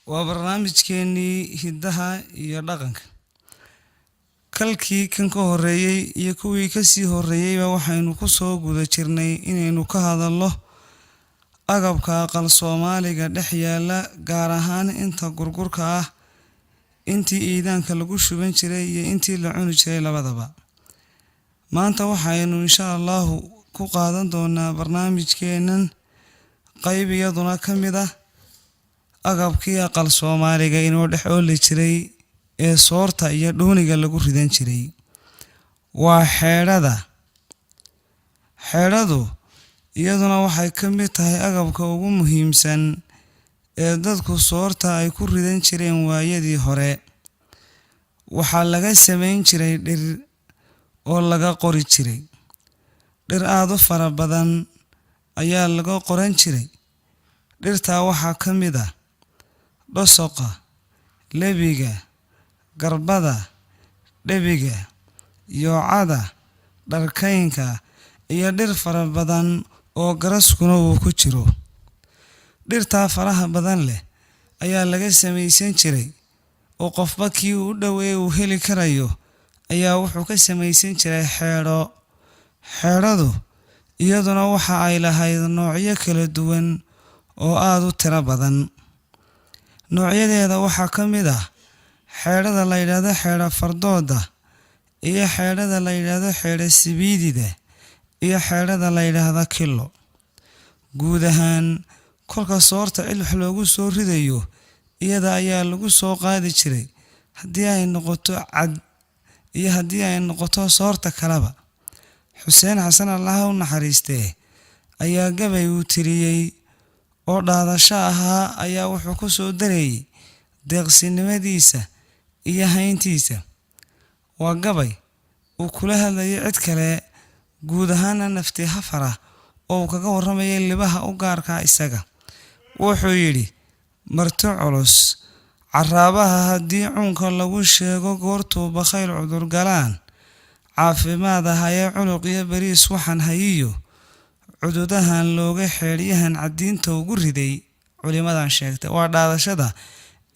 waa barnaamijkeenii hidaha iyo dhaqanka. Kalkii kan ka horeeyay iyo kuwii ka sii horeeyayba waxaynu ku soo guda jirnay inaynu ka hadalno agabka aqal Soomaaliga dhex yaala, gaar ahaan inta gurgurka ah, intii iidaanka lagu shuban jiray iyo intii la cuni jiray labadaba. Maanta waxaynu insha Allah ku qaadan doonaa barnaamijkeenan qayb iyaduna ka mid ah agabkii aqal Soomaaliga inoo dhex ooli jiray ee soorta iyo dhooniga lagu ridan jiray. Waa xeedhada. Xeedhadu iyaduna waxay ka mid tahay agabka ugu muhiimsan ee dadku soorta ay ku ridan jireen waayadii hore. Waxaa laga samayn jiray dhir oo laga qori jiray. Dhir aad u fara badan ayaa laga qoran jiray. Dhirtaa waxaa ka mid ah dhosoqa, lebiga, garbada, dhebiga, yoocada, dharkaynka iyo dhir fara badan oo garaskuna uu ku jiro. Dhirtaa faraha badan leh ayaa laga samaysan jiray oo qofba kii u dhaweey uu heli karayo ayaa wuxuu ka samaysan jiray xeedho. Xeedhadu iyaduna waxa ay lahayd noocyo kala duwan oo aad u tiro badan. Noocyadeeda waxaa ka mid ah xeedhada la yiraahdo xeedho fardooda, iyo xeedhada la yiraahdo xeedho sibiidida, iyo xeedhada la yiraahdo kilo. Guud ahaan kolka soorta cilx loogu soo ridayo iyada ayaa lagu soo qaadi jiray, haddii ay noqoto cad iyo haddii ay noqoto soorta kaleba. Xuseen Xasan Allah u naxariistee ayaa gabay uu tiriyay oo dhaadasho ahaa ayaa wuxuu ku soo dareeyay deeqsinimadiisa iyo hayntiisa. Waa gabay uu kula hadlayay cid kale, guud ahaana nafti hafara oo kaga warramayay libaha u gaarka isaga. Wuxuu yidhi, marti culus caraabaha haddii cunka lagu sheego goortuu bakhayl cudur galaan, caafimaad ahaya culuq iyo bariis waxaan hayiyo cududahan looga xeedhyahan cadiinta ugu riday culimadan sheegtay. Waa dhaadashada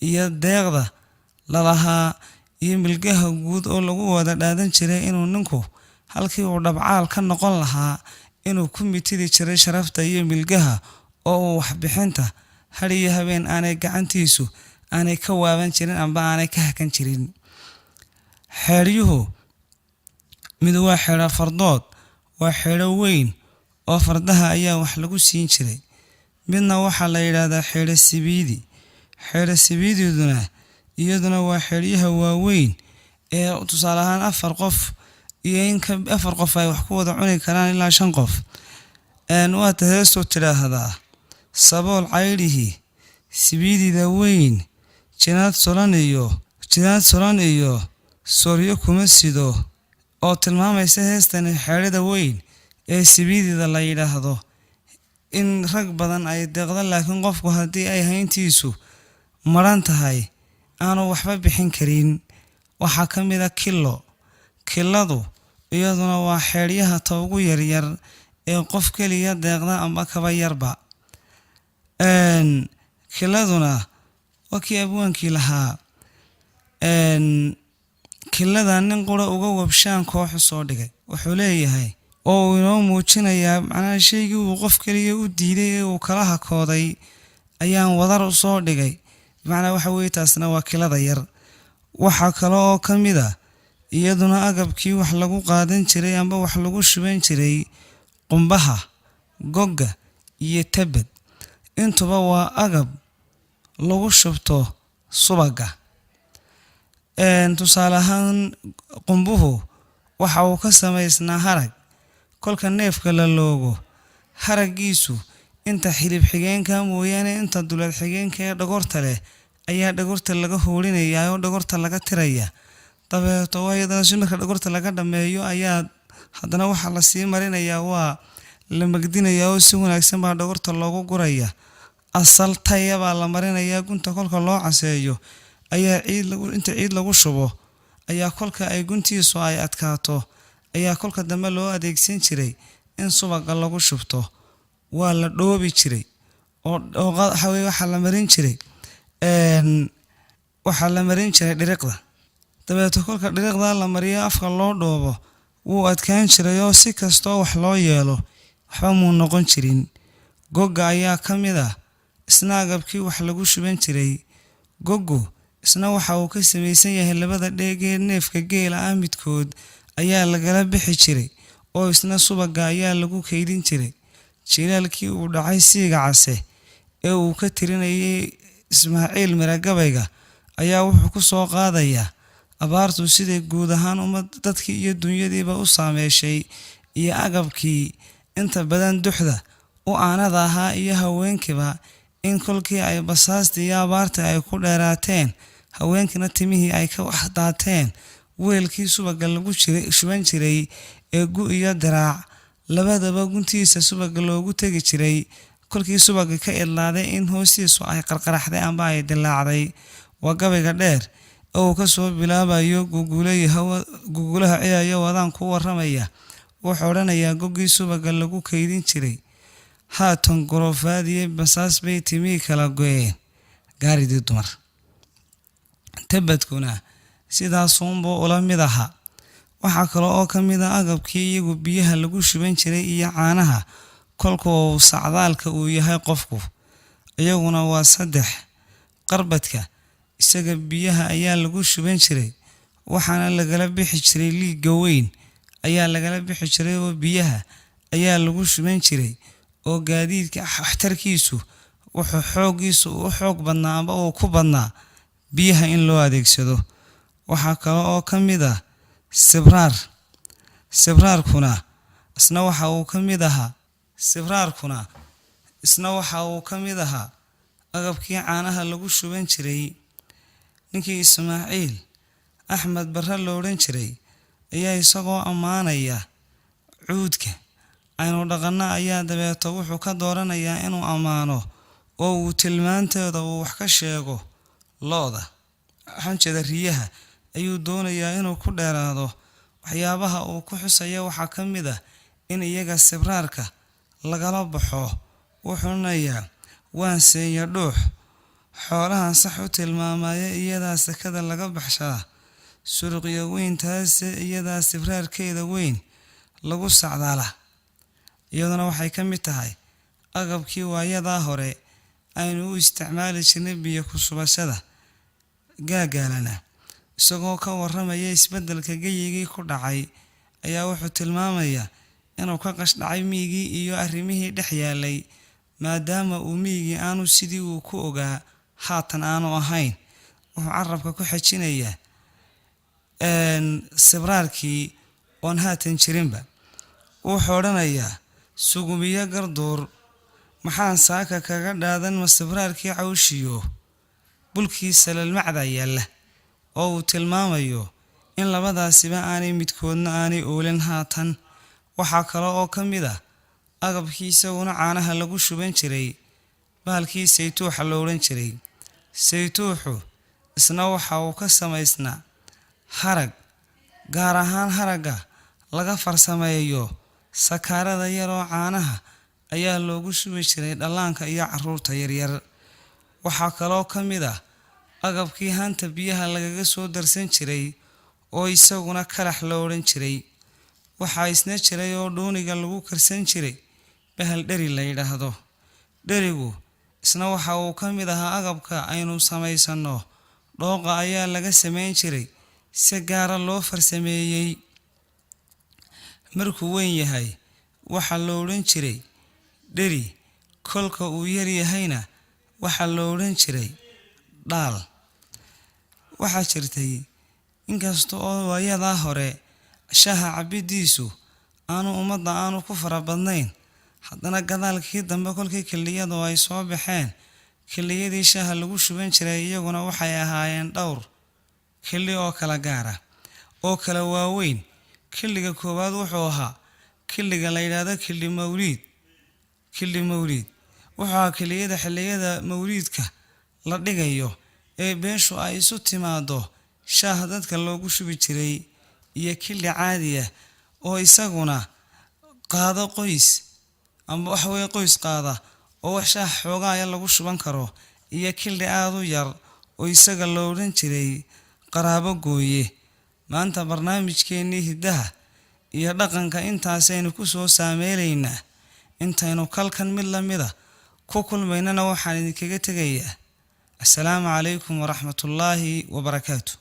iyo deeqda lalahaa iyo milgaha guud oo lagu wada dhaadan jiray inuu ninku halkii uu dhabcaal ka noqon lahaa inuu ku mitidi jiray sharafta iyo milgaha oo uu waxbixinta har iyo habeen aanay gacantiisu aanay ka waaban jirin amba aanay ka hakan jirin. Xeedhyuhu mid waa xeedho fardood, waa xeedho weyn oo fardaha ayaa wax lagu siin jiray. Midna waxaa la yiraahdaa xeedho sibiidi. Xeedho sibiididuna iyaduna waa xeedhyaha waaweyn ee tusaale ahaan 4 qof iyo in ka 4 qof ay wax ku wada cuni karaan ilaa 5 qof. Waa taheeso tiraahdaa sabool caydhihi sibiidida weyn, jinaad solan iyo sooryo kuma sido, oo tilmaamaysa heestani xeedhada weyn ee sibiidida la yiraahdo in rag badan ay deeqda, laakiin qofku haddii ay hayntiisu maran tahay aanu waxba bixin karin. Waxaa ka mid ah kilo. Kiladu iyaduna waa xeedhyaha ta ugu yaryar ee qof kaliya deeqda amba kaba yarba. Kiladuna waa kii abwaankii lahaa kilada nin qura uga wabshaan koox soo dhigay. Wuxuu leeyahay oo inoo muujinayaa macnaha shaygii uu qof kaliya u diiday ee uu kala hakooday ayaan wadar u soo dhigay. Macnaha waxa weeye taasna waa kilada yar. Waxaa kale oo ka mid ah iyaduna agabkii wax lagu qaadan jiray amba wax lagu shuban jiray qumbaha, gogga iyo tabad. Intuba waa agab lagu shubto subaga. Tusaale ahaan qumbuhu waxa uu ka samaysnaa harag. Kolka neefka la loogo haragiisu inta xilib xigeenka mooyaane inta dulad xigeenka ee dhagorta leh ayaa dhagorta laga hoolinayaa oo dhagorta laga tiraya. Dabeeto waayadana si marka dhagorta laga dhameeyo ayaa haddana waxa la sii marinayaa waa la magdinayaa oo si wanaagsan baa dhagorta loogu guraya. Asal taya baa la marinayaa. Gunta kolka loo caseeyo ayaa inta ciid lagu shubo ayaa kolka ay guntiisu ay adkaato ayaa kolka dambe loo adeegsan jiray in subaga lagu shubto. Waa la dhoobi jiray oo waxa la marin jiray waxaa la marin jiray dhiriqda. dabeeto kolka dhiriqda la mariyo afka loo dhoobo wuu adkaan jiray oo si kastoo wax loo yeelo waxba muu noqon jirin. gogga ayaa ka mid ah isna agabkii wax lagu shuban jiray. goggu isna waxa uu ka samaysan yahay labada dheegee neefka geela ah midkood ayaa lagala bixi jiray oo isna subagga ayaa lagu kaydin jiray. jilaalkii uu dhacay siiga case ee uu ka tirinayay Ismaaciil Miragabayga ayaa wuxuu ku soo qaadayaa abaartu siday guud ahaan dadkii iyo dunyadiiba u saameyshay iyo agabkii inta badan duxda u aanada ahaa iyo haweenkiiba in kolkii ay basaastii iyo abaarta ay ku dheeraateen haweenkina timihii ay ka wax daateen weelkii subagga lagu shuban jiray ee gu iyo diraac labadaba guntiisa subagga loogu tegi jiray. kolkii subagga ka idlaaday in hoostiisu ay qarqaraxday amba ay dilaacday. waa gabayga dheer oo uu ka soo bilaabayo gugulaha ciyaaya wadaan ku warramaya. wuxuu odhanayaa goggii subagga lagu kaydin jiray haatan gorofaadiye basaas bay timihii kala go'een gaaridii dumar. tabadkuna sidaasuunbuu ula mid ahaa. waxaa kale oo ka mid ah agabkii iyagu biyaha lagu shuban jiray iyo caanaha kolkuu sacdaalka uu yahay qofku. iyaguna waa 3. qarbadka isaga biyaha ayaa lagu shuban jiray waxaana lagala bixi jiray liiga weyn ayaa lagala bixi jiray oo biyaha ayaa lagu shuban jiray oo gaadiidka waxtarkiisu wuxuu xoogiisu u xoog badnaa amba uu ku badnaa biyaha in loo adeegsado. waxaa kale oo ka mid ah sibraarkuna isna waxa uu ka mid ahaa agabkii caanaha lagu shuban jiray. ninkii Ismaaciil Axmed Barre la odhan jiray ayaa isagoo ammaanaya cuudka aynu dhaqanno ayaa dabeeto wuxuu ka dooranayaa inuu ammaano oo uu tilmaanteeda uu wax ka sheego looda xanjada riyaha ayuu doonayaa inuu ku dheeraado. waxyaabaha uu ku xusaya waxaa ka mid ah in iyaga sibraarka lagala baxo. wuxuunayaa waan seenya dhuux xoolahan sax u tilmaamaya iyadaa sakada laga baxshaa suruqyo weyntaase iyadaa sibraarkeeda weyn lagu sacdaala. iyaduna waxay ka mid tahay agabkii waayadaa hore aynu u isticmaali jirnay biyo ku shubashada gaagaalana. isagoo ka warramaya isbeddelka geyigii ku dhacay ayaa wuxuu tilmaamayaa inuu ka qashdhacay miyigii iyo arrimihii dhex yaalay maadaama uu miyigii aanu sidii uu ku ogaa haatan aanu ahayn. wuxuu carabka ku xejinayaa sibraarkii oon haatan jirinba. wuxuu odhanayaa sugumiyo garduur maxaan saaka kaga dhaadan ma sibraarkii cawshiyo bulkii salalmacda yaalla oo uu tilmaamayo in labadaasiba aanay midkoodna aanay oolin haatan. waxaa kale oo ka mid ah agabkii isaguna caanaha lagu shuban jiray bahalkii saytuuxa la odhan jiray. saytuuxu isna waxa uu ka samaysnaa harag gaar ahaan haragga laga farsameeyo sakaarada yaroo caanaha ayaa loogu shubi jiray dhallaanka iyo carruurta yaryar. waxaa kaloo ka mid ah agabkii hanta biyaha lagaga soo darsan jiray oo isaguna kalax la odhan jiray. waxaa isna jiray oo dhuuniga lagu karsan jiray bahal dheri la yidhaahdo. dherigu isna waxa uu ka mid ahaa agabka aynu samaysanno. dhooqa ayaa laga samayn jiray si gaara loo farsameeyey. markuu weyn yahay waxaa la odhan jiray dheri, kolka uu yar yahayna waxaa la odhan jiray dhaal. waxaa jirtay inkasta oo waayadaa hore shaha cabbidiisu aanu ummadda aanu ku fara badnayn haddana gadaalkii dambe kolkii killiyadu ay soo baxeen killiyadii shaha lagu shuban jiray iyaguna waxay ahaayeen dhowr killi oo kala gaara oo kala waaweyn. killiga koowaad wuxuu ahaa killiga la yidhaahdo killi mawliid. wuxuu ahaa killiyada xilliyada mawliidka la dhigayo ee beeshu ay isu timaado shaah dadka loogu shubi jiray. iyo killi caadi ah oo isaguna qaado qoys amba waxaweye qoys qaada oo wax shaah xoogaaya lagu shuban karo iyo kildhi aad u yar oo isaga la odhan jiray qaraabo gooye. maanta barnaamijkeennii hiddaha iyo dhaqanka intaasaynu ku soo saameelaynaa. intaynu kalkan mid la mida ku kulmaynana waxaan idinkaga tegayaa. assalaamu calaykum waraxmatullaahi wabarakaatu.